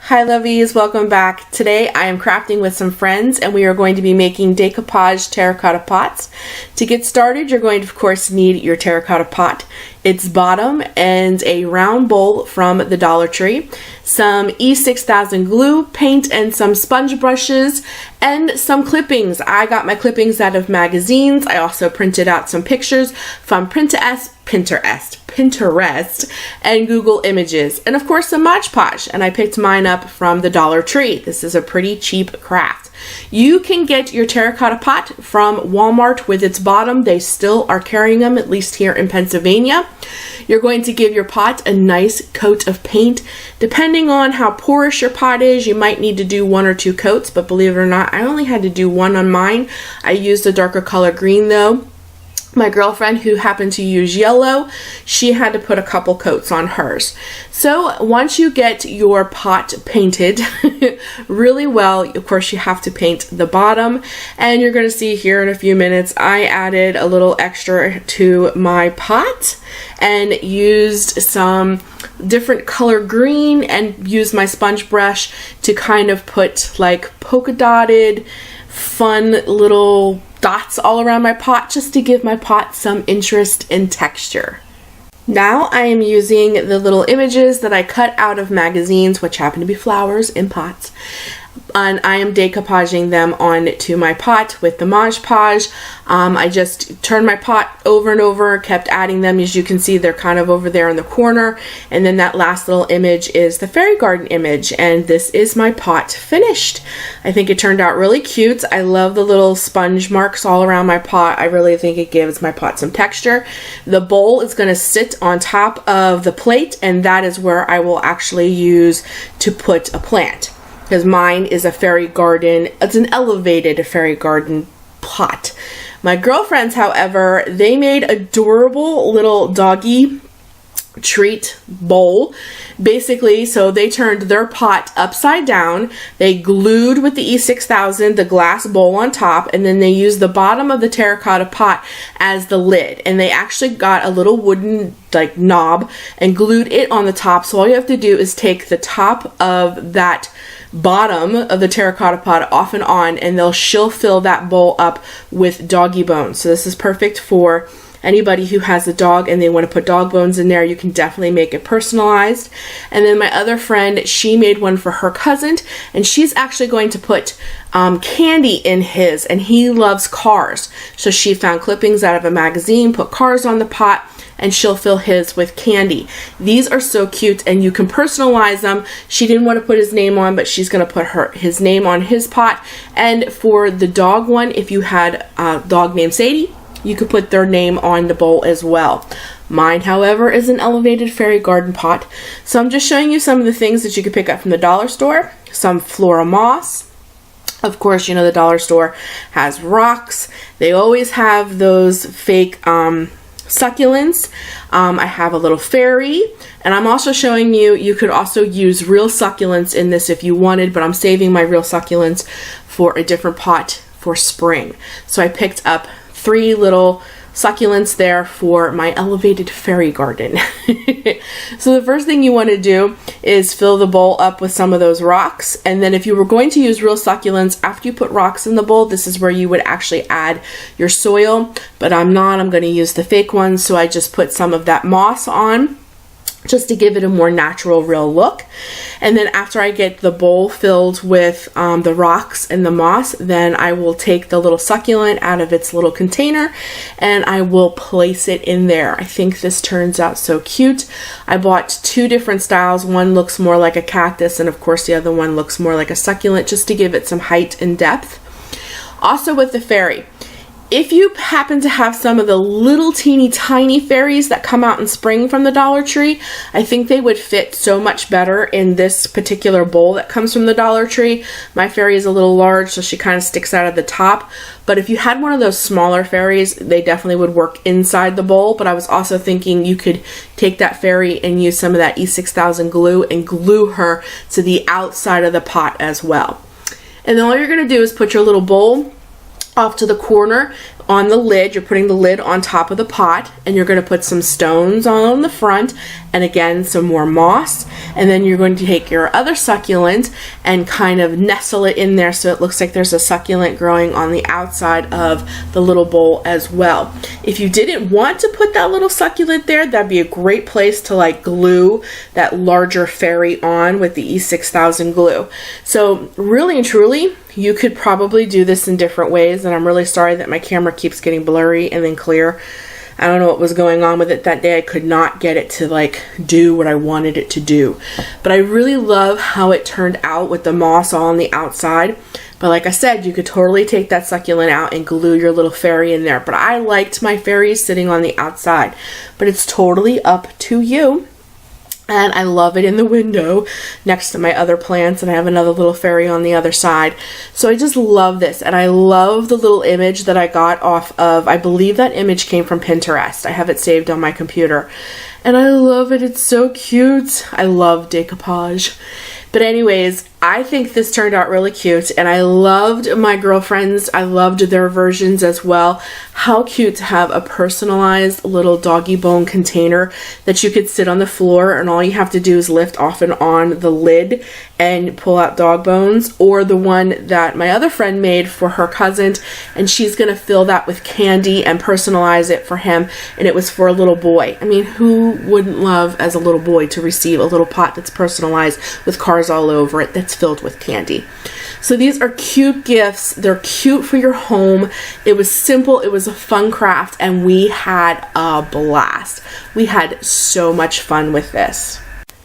Hi lovies, welcome back. Today I am crafting with some friends and we are going to be making Decopodge terracotta pots. To get started, you're going to of course need your terracotta pot, its bottom, and a round bowl from the Dollar Tree, some E6000 glue, paint, and some sponge brushes, and some clippings. I got my clippings out of magazines. I also printed out some pictures from Pinterest, and Google Images, and of course some Mod Podge, and I picked mine up from the Dollar Tree. This is a pretty cheap craft. You can get your terracotta pot from Walmart with its bottom. They still are carrying them, at least here in Pennsylvania. You're going to give your pot a nice coat of paint. Depending on how porous your pot is, you might need to do 1 or 2 coats, but believe it or not, I only had to do 1 on mine. I used a darker color green though. My girlfriend, who happened to use yellow, she had to put a couple coats on hers. So once you get your pot painted really well, of course you have to paint the bottom, and you're going to see here in a few minutes I added a little extra to my pot and used some different color green and used my sponge brush to kind of put like polka dotted fun little dots all around my pot, just to give my pot some interest and texture. Now I am using the little images that I cut out of magazines, which happen to be flowers in pots, and I am decoupaging them onto my pot with the Mod Podge. I just turned my pot over and over, kept adding them. As you can see, they're kind of over there in the corner, and then that last little image is the fairy garden image, and this is my pot finished. I think it turned out really cute. I love the little sponge marks all around my pot. I really think it gives my pot some texture. The bowl is going to sit on top of the plate, and that is where I will actually use to put a plant, because mine is a fairy garden. It's an elevated fairy garden pot. My girlfriends, however, they made adorable little doggy treat bowl. Basically, so they turned their pot upside down, they glued with the E6000 the glass bowl on top, and then they used the bottom of the terracotta pot as the lid, and they actually got a little wooden like knob and glued it on the top. So all you have to do is take the top of that bottom of the terracotta pot off and on, and she'll fill that bowl up with doggy bones. So this is perfect for anybody who has a dog and they want to put dog bones in there. You can definitely make it personalized. And then my other friend, she made one for her cousin, and she's actually going to put candy in his, and he loves cars. So she found clippings out of a magazine, put cars on the pot, and she'll fill his with candy. These are so cute, and you can personalize them. She didn't want to put his name on, but she's going to put his name on his pot. And for the dog one, if you had a dog named Sadie, you could put their name on the bowl as well. Mine, however, is an elevated fairy garden pot. So I'm just showing you some of the things that you could pick up from the dollar store. Some floral moss. Of course, you know the dollar store has rocks. They always have those fake succulents. I have a little fairy, and I'm also showing you, you could also use real succulents in this if you wanted, but I'm saving my real succulents for a different pot for spring. So I picked up 3 little succulents there for my elevated fairy garden. So the first thing you want to do is fill the bowl up with some of those rocks, and then if you were going to use real succulents, after you put rocks in the bowl, this is where you would actually add your soil, but I'm going to use the fake ones. So I just put some of that moss on, just to give it a more natural, real look. And then after I get the bowl filled with the rocks and the moss, then I will take the little succulent out of its little container and I will place it in there. I think this turns out so cute. I bought 2 different styles. One looks more like a cactus, and of course the other one looks more like a succulent, just to give it some height and depth. Also with the fairy, if you happen to have some of the little teeny tiny fairies that come out in spring from the Dollar Tree, I think they would fit so much better in this particular bowl that comes from the Dollar Tree. My fairy is a little large, so she kind of sticks out at the top. But if you had one of those smaller fairies, they definitely would work inside the bowl. But I was also thinking you could take that fairy and use some of that E6000 glue and glue her to the outside of the pot as well. And then all you're going to do is put your little bowl off to the corner on the lid. You're putting the lid on top of the pot, and you're going to put some stones on the front and again some more moss, and then you're going to take your other succulent and kind of nestle it in there so it looks like there's a succulent growing on the outside of the little bowl as well. If you didn't want to put that little succulent there, that'd be a great place to like glue that larger fairy on with the E6000 glue. So really and truly, you could probably do this in different ways, and I'm really sorry that my camera keeps getting blurry and then clear. I don't know what was going on with it that day. I could not get it to like do what I wanted it to do. But I really love how it turned out with the moss all on the outside. But like I said, you could totally take that succulent out and glue your little fairy in there. But I liked my fairies sitting on the outside. But it's totally up to you. And I love it in the window next to my other plants, and I have another little fairy on the other side. So I just love this, and I love the little image that I got off of, I believe that image came from Pinterest. I have it saved on my computer. And I love it. It's so cute. I love decoupage. But anyways, I think this turned out really cute, and I loved my girlfriends. I loved their versions as well. How cute to have a personalized little doggy bone container that you could sit on the floor, and all you have to do is lift off and on the lid and pull out dog bones, or the one that my other friend made for her cousin, and she's gonna fill that with candy and personalize it for him, and it was for a little boy. I mean, who wouldn't love as a little boy to receive a little pot that's personalized with cars all over it that's filled with candy? So these are cute gifts. They're cute for your home. It was simple, it was a fun craft, and we had a blast. We had so much fun with this.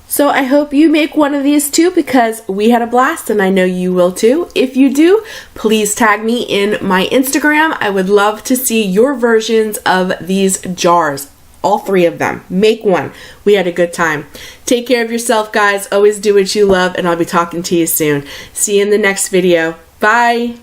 So I hope you make one of these too, because we had a blast and I know you will too. If you do, please tag me in my Instagram. I would love to see your versions of these jars. All 3 of them. Make one. We had a good time. Take care of yourself, guys. Always do what you love, and I'll be talking to you soon. See you in the next video. Bye.